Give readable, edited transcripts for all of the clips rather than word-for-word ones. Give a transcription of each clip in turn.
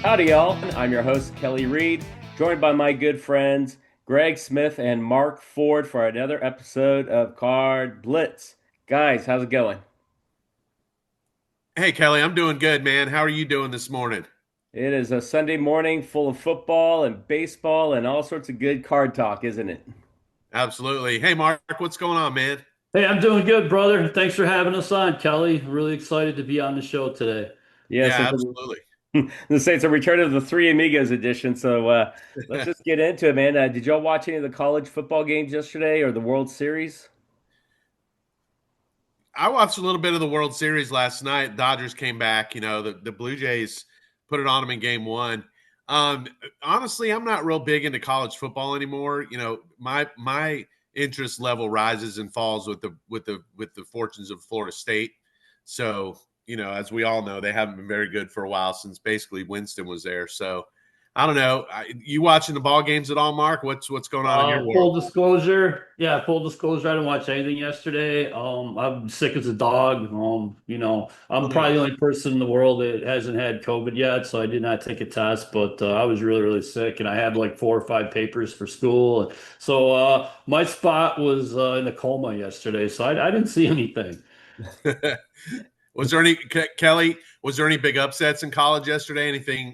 Howdy, y'all. I'm your host, Kelly Reed, joined by my good friends, Greg Smith and Mark Ford, for another episode of CardBlitz. Guys, how's it going? Hey, Kelly, I'm doing good, man. How are you doing this morning? It is a Sunday morning full of football and baseball and all sorts of good card talk, isn't it? Absolutely. Hey, Mark, what's going on, man? Hey, I'm doing good, brother. Thanks for having us on, Kelly. Really excited to be on the show today. Yes, Yeah, absolutely. the Saints a return of the Three Amigos edition. So let's just get into it, man. Did y'all watch any of the college football games yesterday or the World Series? I watched a little bit of the World Series last night. Dodgers came back. The Blue Jays put it on them in game one. Um, Honestly, I'm not real big into college football anymore. My interest level rises and falls with the fortunes of Florida State. So, as we all know, they haven't been very good for a while since basically Winston was there. So I don't know. You watching the ball games at all, Mark? What's going on in your world? Full disclosure, yeah, full disclosure, I didn't watch anything yesterday. I'm sick as a dog. Oh I'm no. probably the only person in the world that hasn't had COVID yet, so I did not take a test, but I was really, really sick, and I had like 4 or 5 papers for school. So my spot was in a coma yesterday, so I didn't see anything. Was there any Kelly? Was there any big upsets in college yesterday?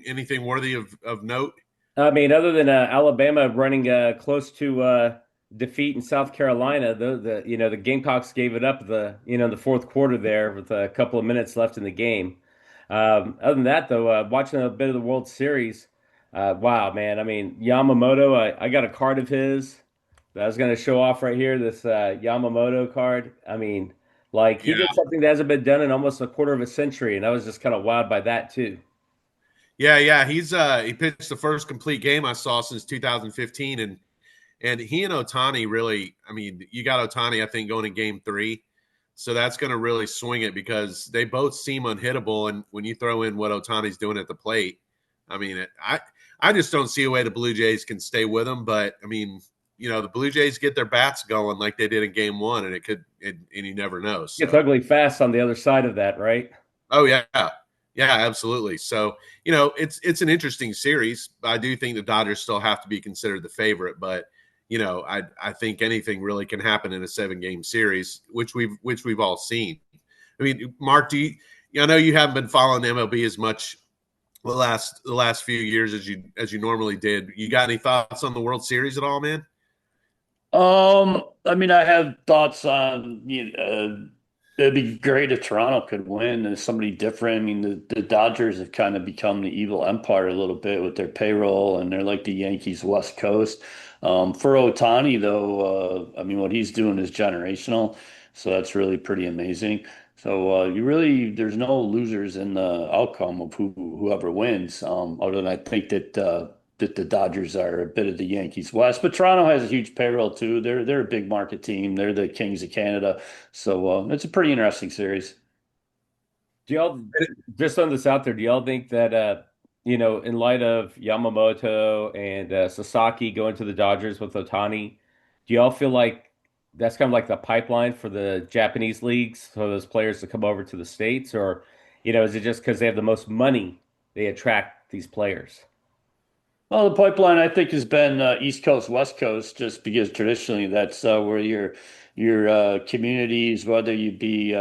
Anything worthy of note? I mean, other than Alabama running close to defeat in South Carolina, the Gamecocks gave it up the fourth quarter there with a couple of minutes left in the game. Other than that, though, watching a bit of the World Series, wow, man! I mean, Yamamoto, I got a card of his that I was going to show off right here. This Yamamoto card. I mean, like he did Yeah, something that hasn't been done in almost a quarter of a century, and I was just kind of wowed by that too. yeah. He pitched the first complete game I saw since 2015, and he and Otani really. I mean, you got Otani, I think, going in game three, so that's going to really swing it because they both seem unhittable. And when you throw in what Otani's doing at the plate, I mean, I just don't see a way the Blue Jays can stay with him. But I mean, the Blue Jays get their bats going like they did in game one, and and you never know. It's So, ugly fast on the other side of that, right? oh yeah, yeah, absolutely. So, it's an interesting series. I do think the Dodgers still have to be considered the favorite, but I think anything really can happen in a 7 game series, which we've all seen. I mean, Mark, I know you haven't been following MLB as much the last few years as you normally did. You got any thoughts on the World Series at all, man? I mean, I have thoughts on, it'd be great if Toronto could win as somebody different. I mean, the Dodgers have kind of become the evil empire a little bit with their payroll, and they're like the Yankees West Coast. For Otani, though, I mean, what he's doing is generational, so that's really pretty amazing. So there's no losers in the outcome of whoever wins. Other than I think that the Dodgers are a bit of the Yankees West, but Toronto has a huge payroll too. They're a big market team. They're the Kings of Canada, so it's a pretty interesting series. Do y'all just on this out there? Do y'all think that in light of Yamamoto and Sasaki going to the Dodgers with Otani, do y'all feel like that's kind of like the pipeline for the Japanese leagues for those players to come over to the States, or is it just because they have the most money they attract these players? Well, the pipeline I think has been East Coast, West Coast, just because traditionally that's where your communities, whether you be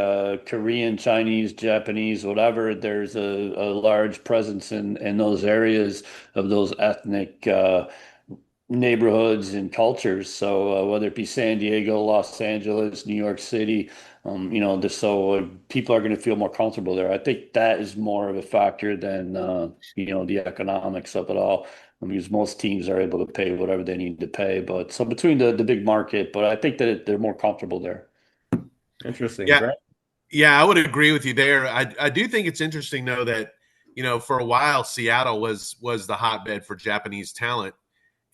Korean, Chinese, Japanese, whatever, there's a large presence in those areas of those ethnic neighborhoods and cultures. So whether it be San Diego, Los Angeles, New York City, just so people are going to feel more comfortable there. I think that is more of a factor than the economics of it all. Because most teams are able to pay whatever they need to pay. But so between the big market, but I think that they're more comfortable there. Interesting, Yeah, Greg. yeah, I would agree with you there. I do think it's interesting though that for a while Seattle was the hotbed for Japanese talent,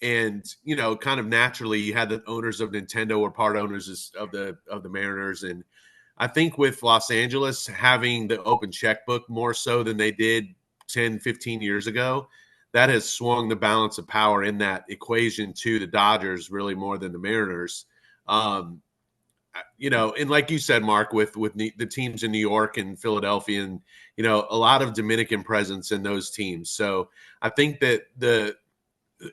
and kind of naturally you had the owners of Nintendo or part owners of the Mariners, and I think with Los Angeles having the open checkbook more so than they did 10, 15 years ago, that has swung the balance of power in that equation to the Dodgers really more than the Mariners. Um, and like you said, Mark, with the teams in New York and Philadelphia, and a lot of Dominican presence in those teams. So I think that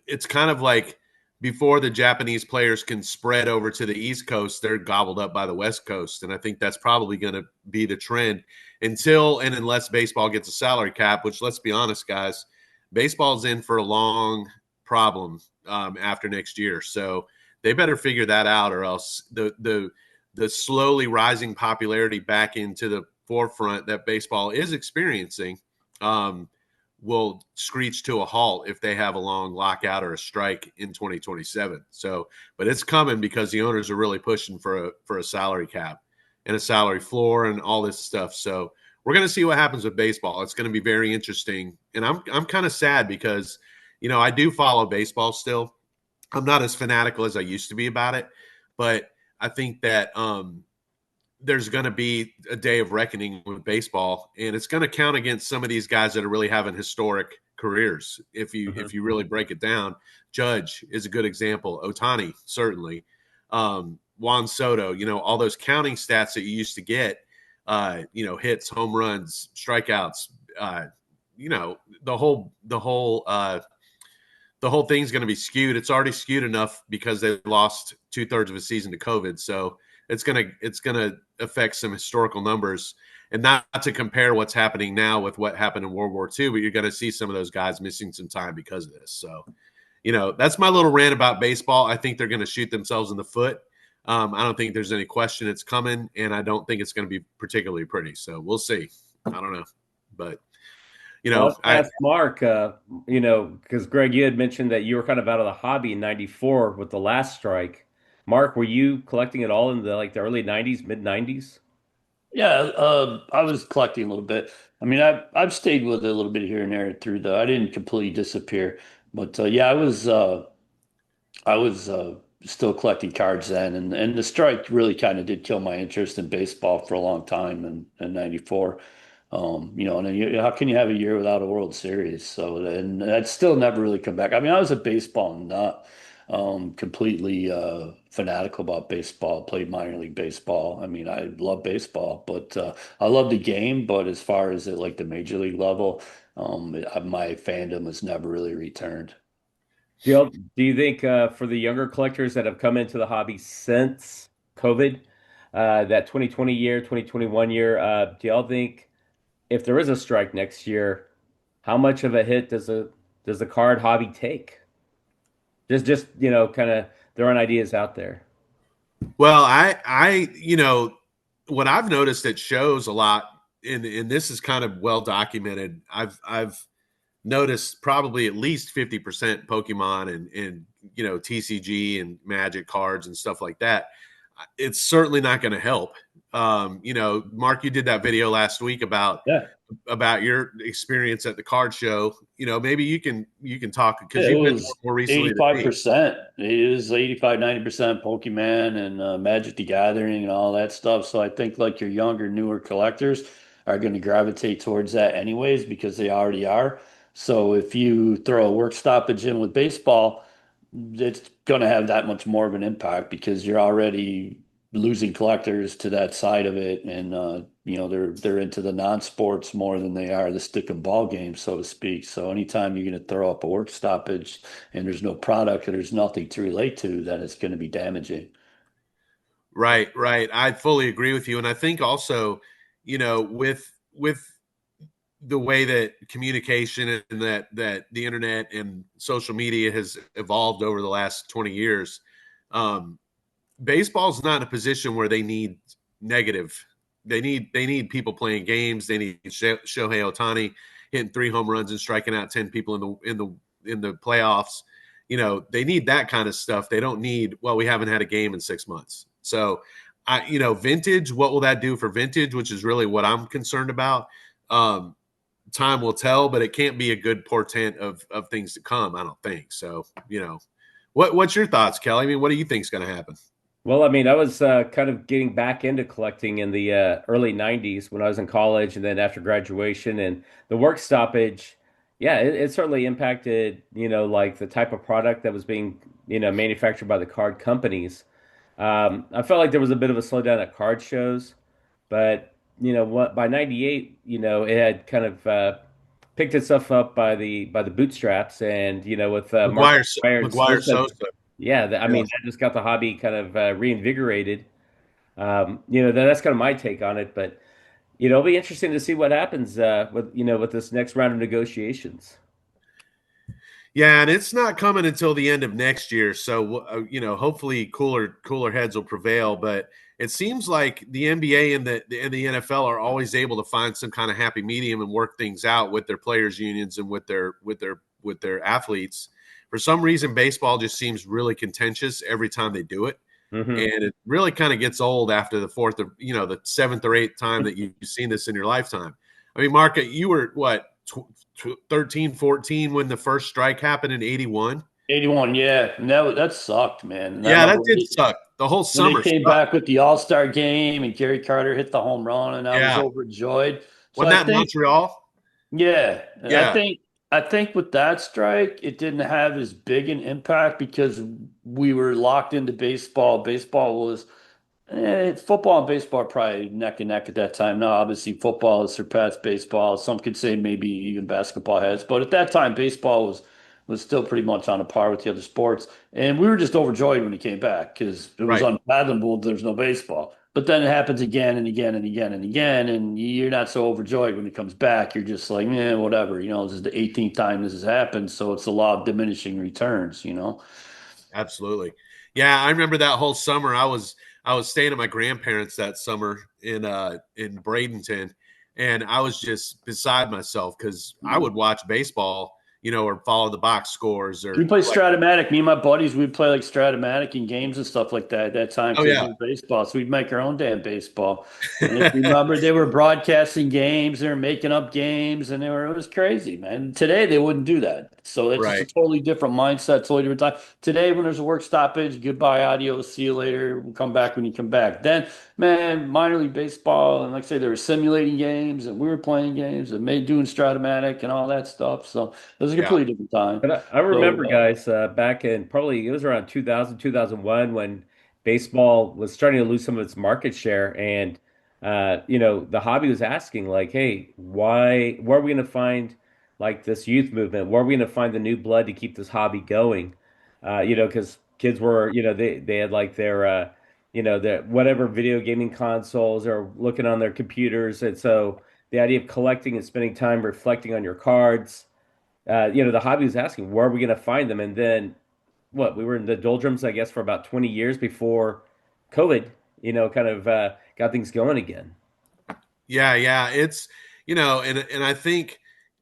it's kind of like before the Japanese players can spread over to the East Coast, they're gobbled up by the West Coast, and I think that's probably going to be the trend until and unless baseball gets a salary cap. Which, let's be honest, guys, baseball's in for a long problem after next year. So they better figure that out, or else the slowly rising popularity back into the forefront that baseball is experiencing will screech to a halt if they have a long lockout or a strike in 2027. So, but it's coming because the owners are really pushing for a salary cap and a salary floor and all this stuff. So we're going to see what happens with baseball. It's going to be very interesting, and I'm kind of sad because I do follow baseball still. I'm not as fanatical as I used to be about it, but I think that there's going to be a day of reckoning with baseball, and it's going to count against some of these guys that are really having historic careers. If you really break it down, Judge is a good example. Otani, certainly. Juan Soto, all those counting stats that you used to get, hits, home runs, strikeouts, the whole thing's going to be skewed. It's already skewed enough because they lost 2/3 of a season to COVID. So it's gonna affect some historical numbers, and not to compare what's happening now with what happened in World War II, but you're going to see some of those guys missing some time because of this. So, that's my little rant about baseball. I think they're going to shoot themselves in the foot. I don't think there's any question it's coming, and I don't think it's going to be particularly pretty. So we'll see. I don't know, but Well, let's ask Mark, because Greg, you had mentioned that you were kind of out of the hobby in '94 with the last strike. Mark, were you collecting it all in the early '90s, mid '90s? Yeah, I was collecting a little bit. I mean, I've stayed with it a little bit here and there through the. I didn't completely disappear, but yeah, I was still collecting cards then, and the strike really kind of did kill my interest in baseball for a long time in '94. And then how can you have a year without a World Series? So, and I'd still never really come back. I mean, I was a baseball nut, completely fanatical about baseball, played minor league baseball. I mean, I love baseball, but I love the game. But as far as at like the major league level, my fandom has never really returned. Do you think for the younger collectors that have come into the hobby since COVID, that 2020 year, 2021 year, do y'all think if there is a strike next year, how much of a hit does the card hobby take? Just kind of throwing ideas out there. Well, what I've noticed that shows a lot, and this is kind of well documented. I've noticed probably at least 50% Pokemon and TCG and Magic cards and stuff like that. It's certainly not going to help. Mark, you did that video last week Yeah. about your experience at the card show. Maybe you can talk because Yeah, it you've been was more recently than me. 85%. It was 85, 90% Pokemon and Magic the Gathering and all that stuff. So I think like your younger, newer collectors are going to gravitate towards that anyways because they already are. So if you throw a work stoppage in with baseball, it's going to have that much more of an impact because you're already losing collectors to that side of it, and they're into the non-sports more than they are the stick and ball game, so to speak. So anytime you're going to throw up a work stoppage and there's no product or there's nothing to relate to, then it's going to be damaging. Right, right. I fully agree with you, and I think also, with the way that communication and that the internet and social media has evolved over the last 20 years, um, baseball's not in a position where they need negative. They need people playing games. They need Shohei Otani hitting 3 home runs and striking out 10 people in the playoffs. They need that kind of stuff. They don't need, well, we haven't had a game in 6 months. So vintage, what will that do for vintage, which is really what I'm concerned about. Time will tell, but it can't be a good portent of things to come, I don't think. So, what's your thoughts, Kelly? I mean, what do you think is going to happen? Well, I mean, I was kind of getting back into collecting in the early '90s when I was in college, and then after graduation, and the work stoppage. Yeah, it certainly impacted, like the type of product that was being, manufactured by the card companies. I felt like there was a bit of a slowdown at card shows, but what by '98, it had kind of picked itself up by the bootstraps, and with Mark McGwire and McGuire Sosa, Sosa. yeah, I Yeah. mean that just got the hobby kind of reinvigorated. That's kind of my take on it, but it'll be interesting to see what happens with this next round of negotiations. Yeah, and it's not coming until the end of next year. So hopefully cooler heads will prevail. But it seems like the NBA and the NFL are always able to find some kind of happy medium and work things out with their players' unions and with their athletes. For some reason, baseball just seems really contentious every time they do it, Hmm. and it really kind of gets old after the seventh or eighth time that you've seen this in your lifetime. I mean, Mark, you were what 13, 14 when the first strike happened in 81. 81, yeah. And that sucked, man. And I Yeah, remember that did suck. The whole when they summer came sucked. back with the All-Star game and Gary Carter hit the home run, and I was Yeah. overjoyed. So Wasn't I that think, Montreal? yeah, Yeah. I think with that strike, it didn't have as big an impact because we were locked into baseball. Baseball was football and baseball are probably neck and neck at that time. Now, obviously, football has surpassed baseball. Some could say maybe even basketball has, but at that time, baseball was still pretty much on a par with the other sports. And we were just overjoyed when he came back because it was Right. unfathomable there's no baseball. But then it happens again and again and again and again, and you're not so overjoyed when it comes back. You're just like, whatever. This is the 18th time this has happened, so it's the law of diminishing returns. Absolutely. Yeah, I remember that whole summer. I was staying at my grandparents that summer in Bradenton, and I was just beside myself because I would watch baseball, or follow the box scores We or play like. Stratomatic. Me and my buddies, we'd play like Stratomatic in games and stuff like that at that time Oh because there's yeah. no baseball. So we'd make our own damn baseball. And if you remember, they were broadcasting games, they were making up games, and it was crazy, man. Today they wouldn't do that. So it's just a Right. totally different mindset, totally different time. Today, when there's a work stoppage, goodbye, adios, see you later. We'll come back when you come back. Then, man, minor league baseball, and like I say, they were simulating games, and we were playing games, and made doing Stratomatic and all that stuff. So it was a Yeah. completely different time. But I So remember, guys, back in probably it was around 2000, 2001 when baseball was starting to lose some of its market share. And, the hobby was asking, like, hey, where are we going to find like this youth movement? Where are we going to find the new blood to keep this hobby going? Because kids were, they had like their whatever video gaming consoles or looking on their computers. And so the idea of collecting and spending time reflecting on your cards, the hobby was asking, where are we going to find them? And then we were in the doldrums, I guess, for about 20 years before COVID, kind of got things going again. Yeah, yeah. And I think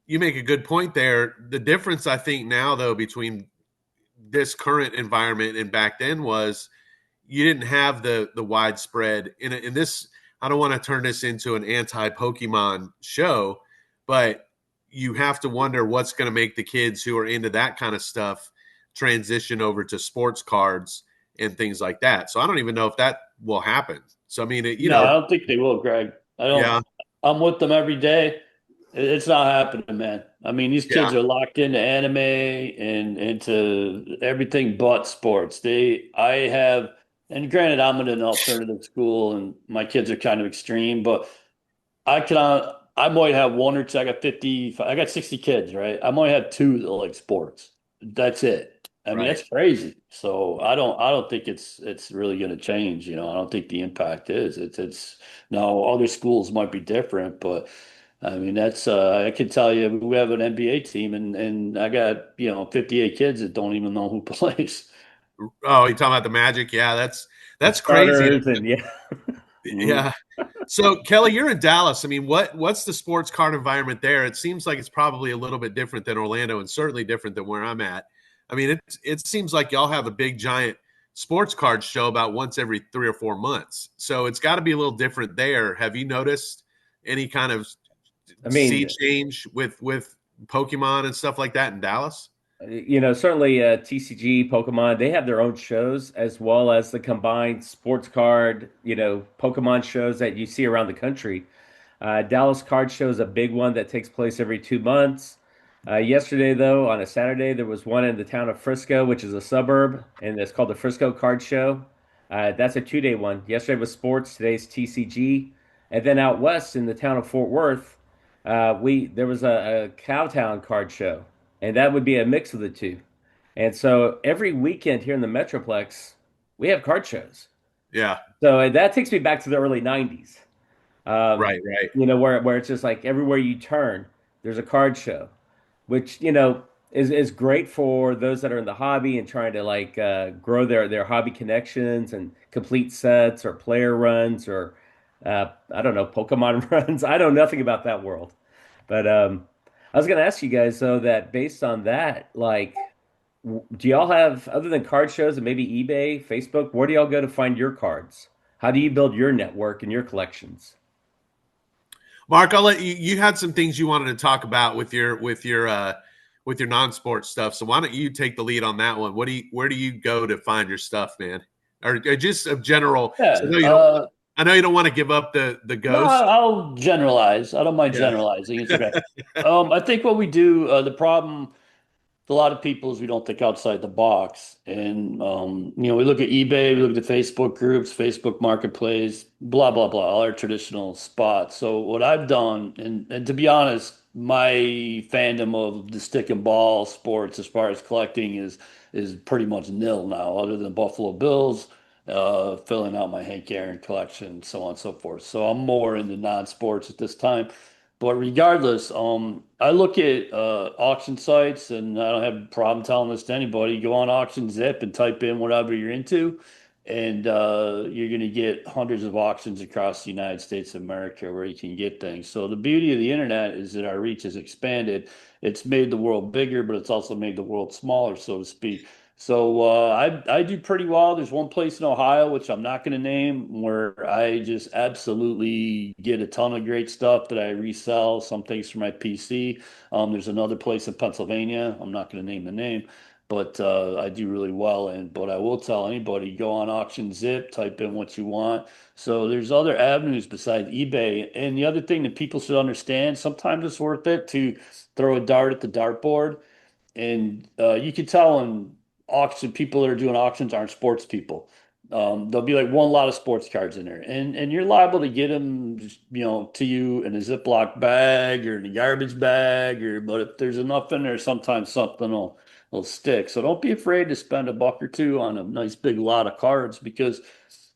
you make a good point there. The difference I think now though between this current environment and back then was you didn't have the widespread in this. I don't want to turn this into an anti-Pokemon show, but you have to wonder what's going to make the kids who are into that kind of stuff transition over to sports cards and things like that. So I don't even know if that will happen. So I mean, no, I don't think they will, Greg. I don't. yeah, I'm with them every day. It's not happening, man. I mean, these yeah, kids are locked into anime and into everything but sports. And granted, I'm in an alternative school, and my kids are kind of extreme, but I might have one or two. I got 50, I got 60 kids, right? I might have two that like sports. That's it. I mean, right. that's crazy. So I don't think it's really going to change. I don't think the impact is. It's now other schools might be different, but I mean, I can tell you we have an NBA team and I got, 58 kids that don't even know who plays. Oh, you talking about the Magic? Yeah, that's The that's crazy. starters and yeah. Mhm. Yeah. So Kelly, you're in Dallas. I mean, what's the sports card environment there? It seems like it's probably a little bit different than Orlando, and certainly different than where I'm at. I mean, it seems like y'all have a big giant sports card show about once every 3 or 4 months. So it's got to be a little different there. Have you noticed any kind of I sea mean, change with Pokemon and stuff like that in Dallas? certainly TCG, Pokemon, they have their own shows as well as the combined sports card, Pokemon shows that you see around the country. Dallas Card Show is a big one that takes place every 2 months. Yesterday, though, on a Saturday, there was one in the town of Frisco, which is a suburb, and it's called the Frisco Card Show. That's a 2-day one. Yesterday was sports. Today's TCG, and then out west in the town of Fort Worth, we there was a Cowtown card show, and that would be a mix of the two. And so every weekend here in the Metroplex, we have card shows. Yeah. So that takes me back to the early 90s. Right. Right. Where it's just like everywhere you turn, there's a card show, which is great for those that are in the hobby and trying to like grow their hobby connections and complete sets or player runs or I don't know, Pokemon runs. I know nothing about that world, but I was gonna ask you guys though that based on that, like, do y'all have other than card shows and maybe eBay, Facebook, where do y'all go to find your cards? How do you build your network and your collections? Mark, I'll let you. You had some things you wanted to talk about with your non-sports stuff. So why don't you take the lead on that one? Where do you go to find your stuff, man? Or just a general. So Yeah. I know you don't want to give up the No, ghost. I'll generalize. I don't mind Yeah. generalizing. It's okay. I think what we do, the problem with a lot of people is we don't think outside the box. And we look at eBay, we look at the Facebook groups, Facebook Marketplace, blah, blah, blah, all our traditional spots. So what I've done, and to be honest, my fandom of the stick and ball sports as far as collecting is pretty much nil now, other than Buffalo Bills, filling out my Hank Aaron collection, so on and so forth. So I'm more into non-sports at this time. But regardless, I look at auction sites, and I don't have a problem telling this to anybody. Go on Auction Zip and type in whatever you're into, and you're going to get hundreds of auctions across the United States of America where you can get things. So the beauty of the internet is that our reach has expanded. It's made the world bigger, but it's also made the world smaller, so to speak. So I do pretty well. There's one place in Ohio, which I'm not going to name, where I just absolutely get a ton of great stuff that I resell, some things for my PC. There's another place in Pennsylvania. I'm not going to name the name, but I do really well in. But I will tell anybody, go on Auction Zip, type in what you want. So there's other avenues besides eBay. And the other thing that people should understand, sometimes it's worth it to throw a dart at the dartboard, and you can tell when auction people that are doing auctions aren't sports people. There'll be like one lot of sports cards in there, and you're liable to get them, to you in a Ziploc bag or in a garbage bag, or but if there's enough in there, sometimes something will stick. So don't be afraid to spend a buck or two on a nice big lot of cards because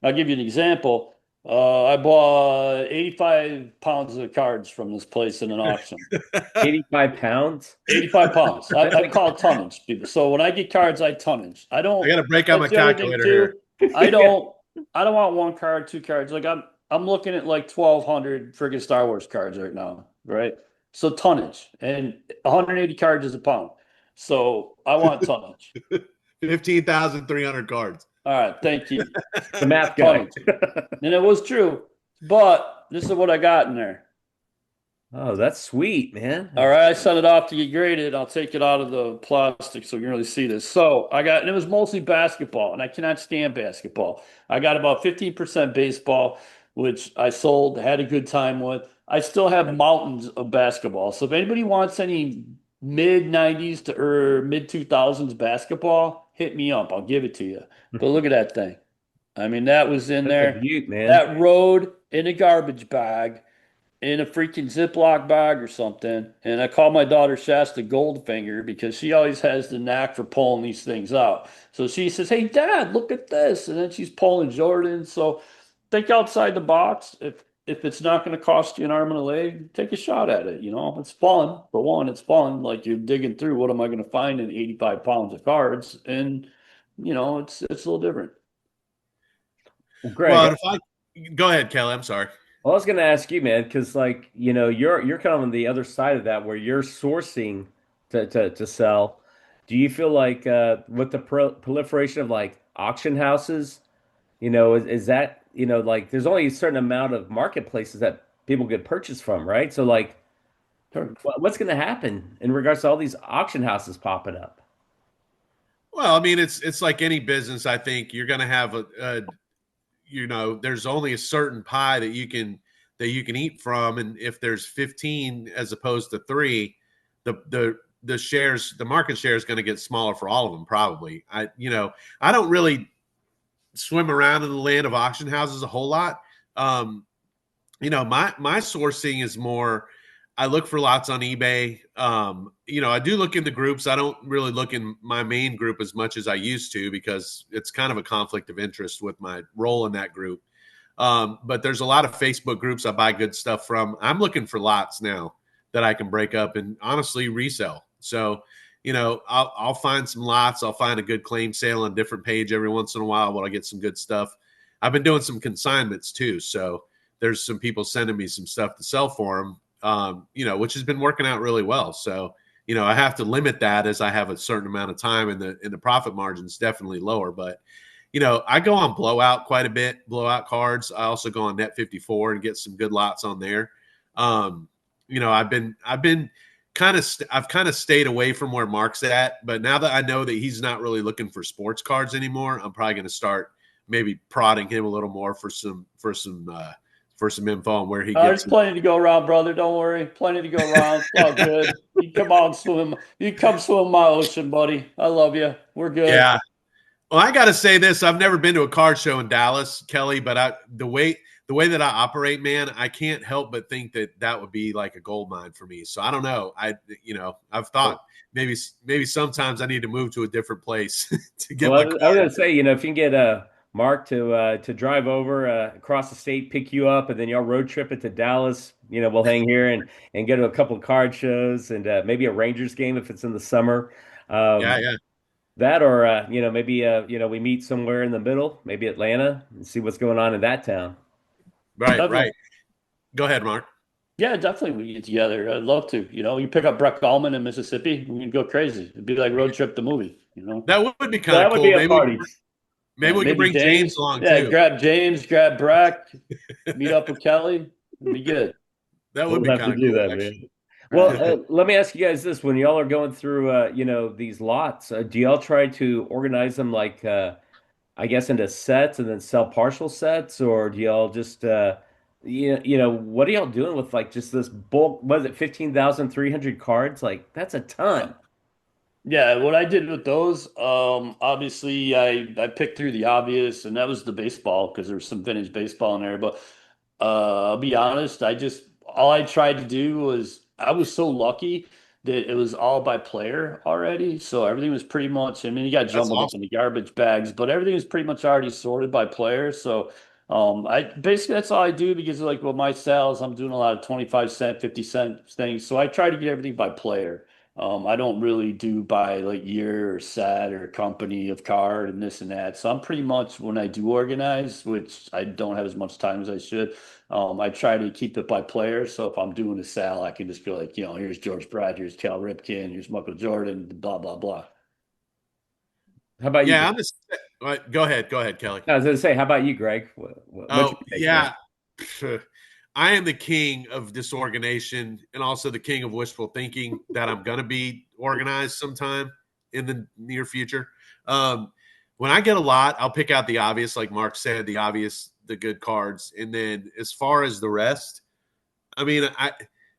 I'll give you an example. I bought 85 pounds of cards from this place in an auction. 85 pounds? 85 pounds. That's I like call it tonnage, people. So when I get cards, I tonnage. I I don't. got to break out my That's the other thing calculator here. too. I don't. I don't want one card, two cards. Like I'm looking at like 1,200 friggin' Star Wars cards right now, right? So tonnage and 180 cards is a pound. So I want tonnage. 15,300 cards. All right, thank you. the math guy. Tonnage, and it was true. But this is what I got in there. Oh, that's sweet, man. All right, I set it off to get graded. I'll take it out of the plastic so you can really see this. So I got, and it was mostly basketball, and I cannot stand basketball. I got about 15% baseball, which I sold, had a good time with. I still have mountains of basketball. So if anybody wants any mid 90s to or mid 2000s basketball, hit me up. I'll give it to you. But look at that thing. I mean, that was in That's a there. beaut, man. That rode in a garbage bag in a freaking Ziploc bag or something. And I call my daughter Shasta Goldfinger because she always has the knack for pulling these things out. So she says, "Hey, Dad, look at this." And then she's pulling Jordan. So think outside the box. If it's not going to cost you an arm and a leg, take a shot at it. It's fun. For one, it's fun. Like you're digging through, what am I going to find in 85 pounds of cards? And it's a little different. Well, Greg, Well, if I go ahead, Kelly. I'm sorry. well, I was going to ask you, man, because like you're kind of on the other side of that where you're sourcing to sell. Do you feel like with the proliferation of like auction houses, is that like there's only a certain amount of marketplaces that people get purchase from, right? So like, Sure. what's going to happen in regards to all these auction houses popping up? Well, I mean, it's like any business. I think you're going to have there's only a certain pie that you can eat from, and if there's 15 as opposed to three, the shares, the market share is going to get smaller for all of them, probably. I don't really swim around in the land of auction houses a whole lot. Um, my sourcing is more. I look for lots on eBay. I do look in the groups. I don't really look in my main group as much as I used to because it's kind of a conflict of interest with my role in that group. But there's a lot of Facebook groups I buy good stuff from. I'm looking for lots now that I can break up and honestly resell. So, I'll find some lots. I'll find a good claim sale on a different page every once in a while when I get some good stuff. I've been doing some consignments too. So there's some people sending me some stuff to sell for them, which has been working out really well. So, I have to limit that as I have a certain amount of time and the profit margin is definitely lower. But, I go on blowout quite a bit, blowout cards. I also go on Net 54 and get some good lots on there. I've been I've kind of stayed away from where Mark's at, but now that I know that he's not really looking for sports cards anymore, I'm probably going to start maybe prodding him a little more for some info on where he There's gets. plenty to go around, brother. Don't worry. Plenty to go around. It's all good. You come on, swim. You come swim my ocean, buddy. I love you. We're good. Yeah. Well, I got to say this. I've never been to a card show in Dallas, Kelly, but the way that I operate, man, I can't help but think that would be like a gold mine for me. So I don't know. I've thought maybe sometimes I need to move to a different place to get my Well, I was card. gonna say, if you can get Mark to drive over across the state, pick you up, and then y'all road trip it to Dallas. We'll hang here and go to a couple of card shows and maybe a Rangers game if it's in the summer. Yeah, Um, yeah. that or maybe we meet somewhere in the middle, maybe Atlanta, and see what's going on in that town. Right, Definitely. right. Go ahead, Mark. Yeah, definitely. We get together. I'd love to. You pick up Breck Allman in Mississippi, we can go crazy. It'd be like road trip the movie. That would be kind of That would cool. be a party. Maybe we can Maybe bring James James. along Yeah, too. grab James, grab Breck, meet up with Kelly. It'd be good. That would We'll be have to kind of do cool, that, man. actually. Well, let me ask you guys this: when y'all are going through, these lots, do y'all try to organize them like, I guess, into sets and then sell partial sets, or do y'all just, what are y'all doing with like just this bulk? Was it 15,300 cards? Like that's a ton. Yeah, what I did with those, obviously I picked through the obvious, and that was the baseball because there was some vintage baseball in there. But I'll be honest, all I tried to do was I was so lucky that it was all by player already. So everything was pretty much, I mean, you got That's jumbled up in awesome. the garbage bags, but everything was pretty much already sorted by player. So I basically that's all I do because like with my sales, I'm doing a lot of 25 cent, 50 cent things. So I try to get everything by player. I don't really do by like year or set or company of card and this and that. So I'm pretty much when I do organize, which I don't have as much time as I should, I try to keep it by player. So if I'm doing a sale, I can just go like, here's George Brad, here's Cal Ripken, here's Michael Jordan, blah, blah, blah. How about you, Yeah, Greg? I'm just. Go ahead, Kelly. I was going to say, how about you, Greg? What's Oh your take, man? yeah, I am the king of disorganization and also the king of wishful thinking. That I'm gonna be organized sometime in the near future. Um, when I get a lot, I'll pick out the obvious, like Mark said, the good cards, and then as far as the rest, I mean, I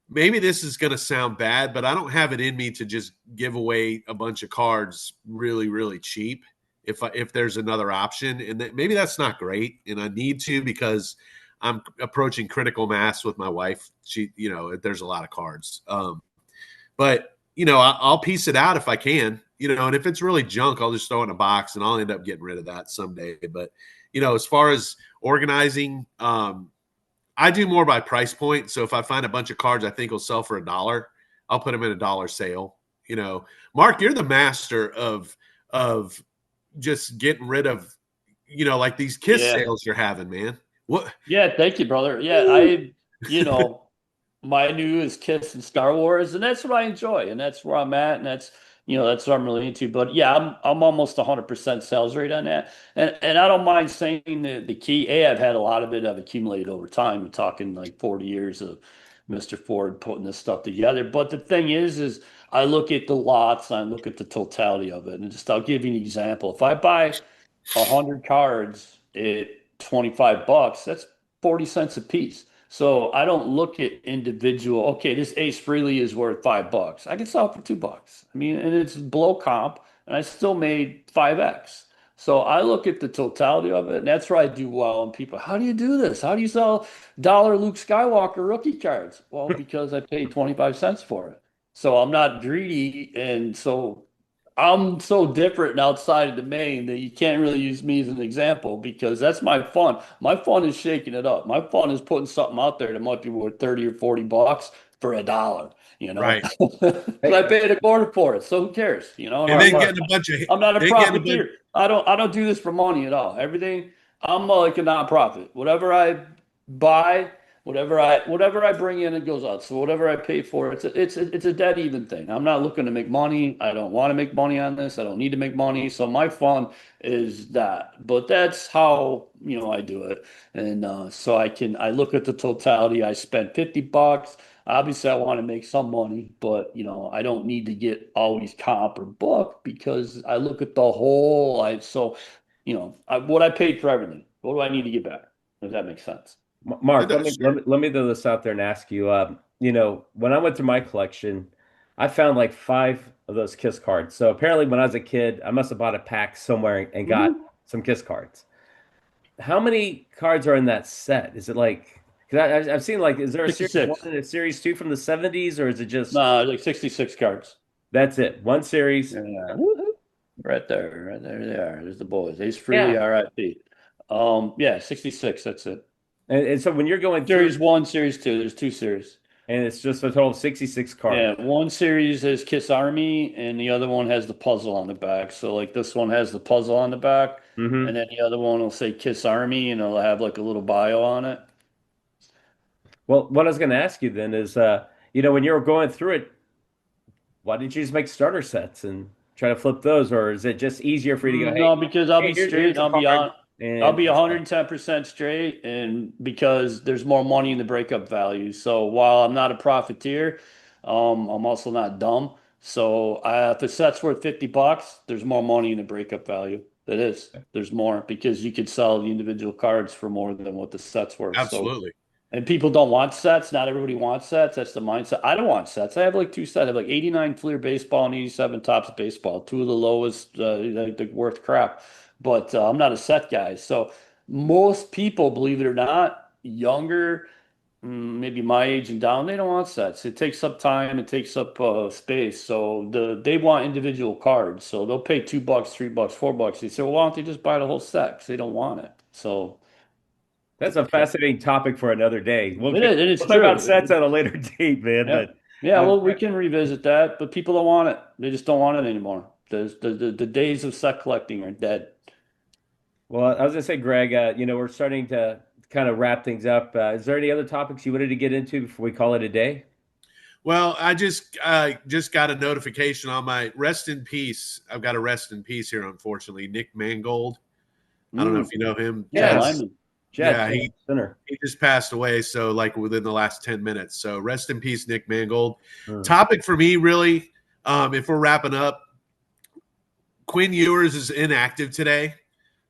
maybe this is going to sound bad, but I don't have it in me to just give away a bunch of cards really, really cheap if there's another option, and maybe that's not great, and I need to because I'm approaching critical mass with my wife. There's a lot of cards, but I'll piece it out if I can, and if it's really junk, I'll just throw it in a box, and I'll end up getting rid of that someday. But as far as organizing, I do more by price point. So if I find a bunch of cards I think will sell for $1, I'll put them in $1 sale. Mark, you're the master of just getting rid of, like these Kiss Yeah. sales you're having, man. What? Yeah. Thank you, brother. Yeah. You know, my new is Kiss and Star Wars, and that's what I enjoy, and that's where I'm at, and that's what I'm really into. But yeah, I'm almost 100% sales rate on that, and I don't mind saying the key. I've had a lot of it. I've accumulated over time. We're talking like 40 years of Mr. Ford putting this stuff together. But the thing is I look at the lots, and I look at the totality of it, and just I'll give you an example. If I buy 100 cards at 25 bucks, that's 40 cents a piece. So I don't look at individual, okay, this Ace Frehley is worth 5 bucks. I can sell it for 2 bucks. I mean, and it's below comp, and I still made 5x. So I look at the totality of it, and that's where I do well. And people, how do you do this? How do you sell dollar Luke Skywalker rookie cards? Well, because I paid 25 cents for it. So I'm not greedy, and so I'm so different and outside of the main that you can't really use me as an example because that's my fun. My fun is shaking it up. My fun is putting something out there that might be worth 30 or 40 bucks for a dollar, you know? Right. Because I Hey, paid a quarter for it. So who cares? You know, and And I'm then not, getting a bunch of I'm not a then getting a bunch. profiteer. I don't do this for money at all. Everything I'm like a nonprofit. Whatever I buy, whatever I bring in, it goes out. So whatever I pay for, it's a dead even thing. I'm not looking to make money. I don't want to make money on this. I don't need to make money. So my fun is that. But that's how, I do it. And so I look at the totality. I spent 50 bucks. Obviously, I want to make some money, but I don't need to get always comp or book because I look at the whole. What I paid for everything. What do I need to get back? Does that make sense? It Mark, let does, me let sure. me let me throw this out there and ask you. When I went through my collection, I found like five of those Kiss cards. So apparently, when I was a kid, I must have bought a pack somewhere and got Hmm. some Kiss cards. How many cards are in that set? Is it like? Because I've seen like, is there a series one 66. and a series two from the '70s, or is it just No, like 66 cards. that's it, one series? Yeah. Woohoo. Right there. Right there they are. There's the boys. Ace Frehley, Yeah. RIP. Yeah, 66. That's it. And so when you're going through, Series one, series two. There's two series. and it's just a total of 66 cards. Yeah, one series has Kiss Army, and the other one has the puzzle on the back. So, like this one has the puzzle on the back, and Hmm. then the other one will say Kiss Army, and it'll have like a little bio on it. Well, what I was going to ask you then is, when you were going through it, why didn't you just make starter sets and try to flip those, or is it just easier for you to go, No, hey, because I'll hey, be straight. here's a I'll be card, on. I'll and be let's go. 110% straight, and because there's more money in the breakup value. So while I'm not a profiteer, I'm also not dumb. So if the set's worth 50 bucks, there's more money in the breakup value. That is, there's more because you could sell the individual cards for more than what the set's worth. So Absolutely. and people don't want sets. Not everybody wants sets. That's the mindset. I don't want sets. I have like two sets. I have like 89 Fleer baseball and 87 Topps baseball. Two of the lowest, like worth crap. But I'm not a set guy. So most people, believe it or not, younger, maybe my age and down, they don't want sets. It takes up time. It takes up space. So they want individual cards. So they'll pay $2, $3, $4. They say, well, why don't they just buy the whole set? 'Cause they don't want it. So That's a so fascinating topic for another day. We'll it is, and it's we'll talk about true. sets at a later date, man. Yeah. But Yeah, uh, well, we can revisit that, but people don't want it. They just don't want it anymore. The days of set collecting are dead. well, I was gonna say, Greg, we're starting to kind of wrap things up. Is there any other topics you wanted to get into before we call it a day? Well, I just got a notification on my rest in peace. I've got a rest in peace here, unfortunately. Nick Mangold. I don't know Mm, if you know him. yeah, Yeah, Jets. lineman. Jets, Yeah, yeah, center. he just passed away. So like within the last 10 minutes. So rest in peace, Nick Mangold. Hmm. Topic for me, really, if we're wrapping up, Quinn Ewers is inactive today.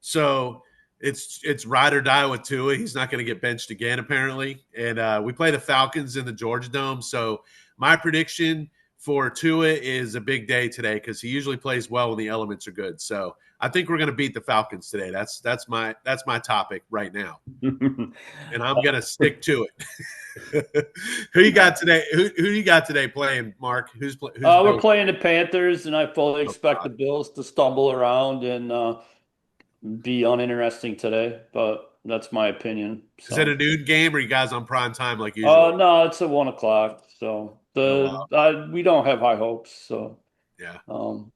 So it's ride or die with Tua. He's not going to get benched again, apparently. And we play the Falcons in the Georgia Dome. So my prediction for Tua is a big day today because he usually plays well when the elements are good. So I think we're going to beat the Falcons today. That's my topic right now, and I'm going to stick to it. Who you got today? Who you got today playing, Mark? Who's We're Bill? playing the Panthers, and I fully Oh expect the God. Bills to stumble around and be uninteresting today, but that's my opinion. Is it a So, noon game or you guys on prime time like usual? no, it's at 1 o'clock. So Oh wow. we don't have high hopes. So. Yeah.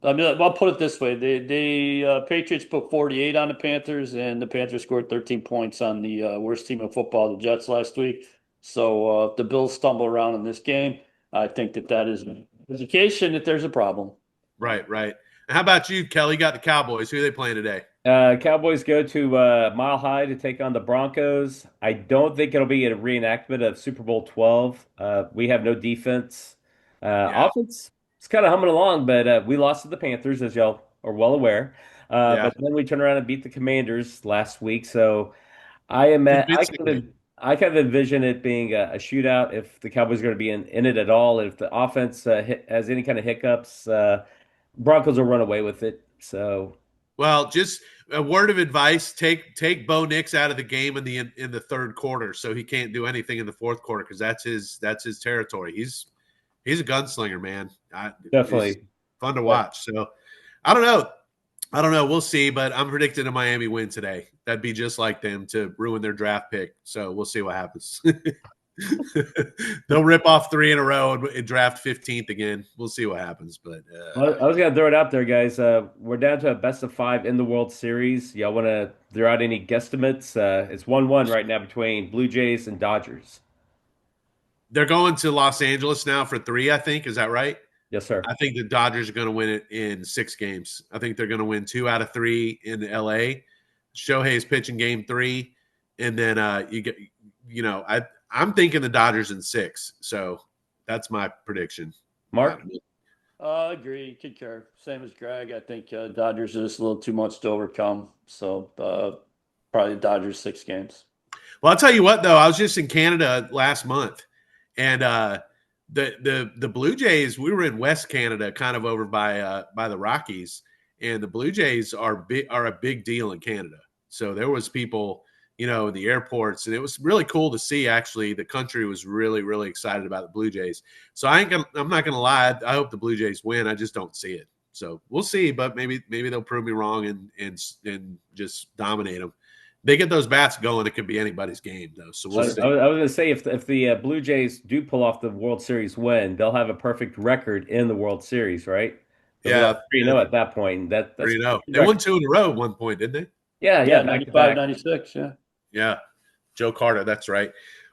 I mean, I'll put it this way: the Patriots put 48 on the Panthers, and the Panthers scored 13 points on the worst team in football, the Jets, last week. So if the Bills stumble around in this game, I think that is an indication that there's a problem. Right, right. And how about you, Kelly? You got the Cowboys. Who are they playing today? Cowboys go to Mile High to take on the Broncos. I don't think it'll be a reenactment of Super Bowl 12. We have no defense. Yeah. Offense, it's kind of humming along, but we lost to the Panthers, as y'all are well aware. Yeah. But then we turned around and beat the Commanders last week. So I am at, Convincingly. I kind of envision it being a shootout if the Cowboys are going to be in it at all. If the offense has any kind of hiccups, Broncos will run away with it. So. Well, just a word of advice: take Bo Nix out of the game in the third quarter, so he can't do anything in the fourth quarter because that's his territory. He's a gunslinger, man. He's Definitely. fun to But watch. So I don't know. I don't know. We'll see, but I'm predicting a Miami win today. That'd be just like them to ruin their draft pick. So we'll see what happens. They'll rip off 3 in a row and draft 15th again. We'll see what happens. But well, I was gonna throw it out there, guys. We're down to a best of 5 in the World Series. Y'all want to throw out any guesstimates? It's 1-1 right now between Blue Jays and Dodgers. they're going to Los Angeles now for 3, I think. Is that right? Yes, sir. I think the Dodgers are going to win it in 6 games. I think they're going to win 2 out of 3 in LA. Shohei's pitching game 3. And then I'm thinking the Dodgers in 6. So that's my prediction. Mark? Agree, concur. Same as Greg. I think Dodgers are just a little too much to overcome. So probably Dodgers 6 games. Well, I'll tell you what, though. I was just in Canada last month, and the Blue Jays. We were in West Canada, kind of over by the Rockies, and the Blue Jays are a big deal in Canada. So there was people, in the airports, and it was really cool to see. Actually, the country was really, really excited about the Blue Jays. So I'm not gonna lie. I hope the Blue Jays win. I just don't see it. So we'll see, but maybe they'll prove me wrong and just dominate them. They get those bats going, it could be anybody's game, though. So we'll see. I was going to say if the Blue Jays do pull off the World Series win, they'll have a perfect record in the World Series, right? Yeah, 3-0 at that point. And that's 3-0. They won 2 in a row at one point, didn't they? Yeah, back to 95, back. 96, yeah. Yeah, Joe Carter. That's right.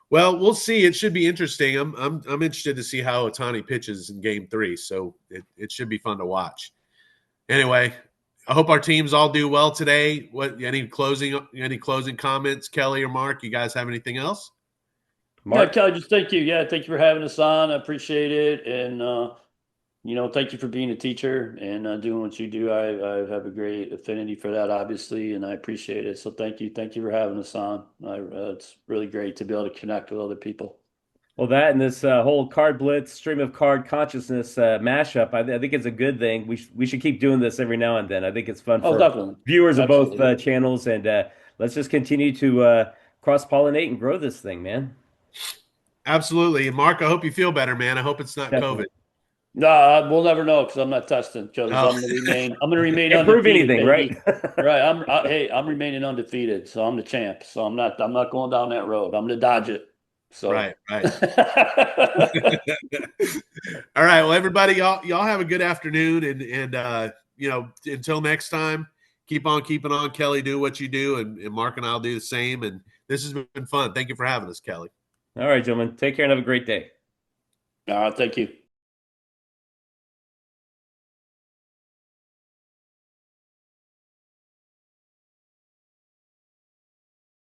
Well, we'll see. It should be interesting. I'm interested to see how Ohtani pitches in Game 3. So it should be fun to watch. Anyway, I hope our teams all do well today. Any closing comments, Kelly or Mark? You guys have anything else? Mark? Yeah, Kelly, just thank you. Yeah, thank you for having us on. I appreciate it. And, thank you for being a teacher and doing what you do. I have a great affinity for that, obviously, and I appreciate it. So thank you. Thank you for having us on. It's really great to be able to connect with other people. Well, that and this whole CardBlitz stream of card consciousness mashup, I think it's a good thing. We should keep doing this every now and then. I think it's fun for definitely. viewers Absolutely. of both channels, and let's just continue to cross-pollinate and grow this thing, man. Absolutely. And Mark, I hope you feel better, man. I hope it's not Definitely. COVID. No, we'll never know because I'm not testing. Because I'm going to remain Can't prove undefeated, anything, baby. right? Right. I'm remaining undefeated, so I'm the champ. So I'm not going down that road. I'm going to dodge it. So Right. All right. Well, everybody, y'all have a good afternoon, and until next time, keep on keeping on. Kelly, do what you do, and Mark and I'll do the same. And this has been fun. Thank you for having us, Kelly. All right, gentlemen. Take care and have a great day. Thank you.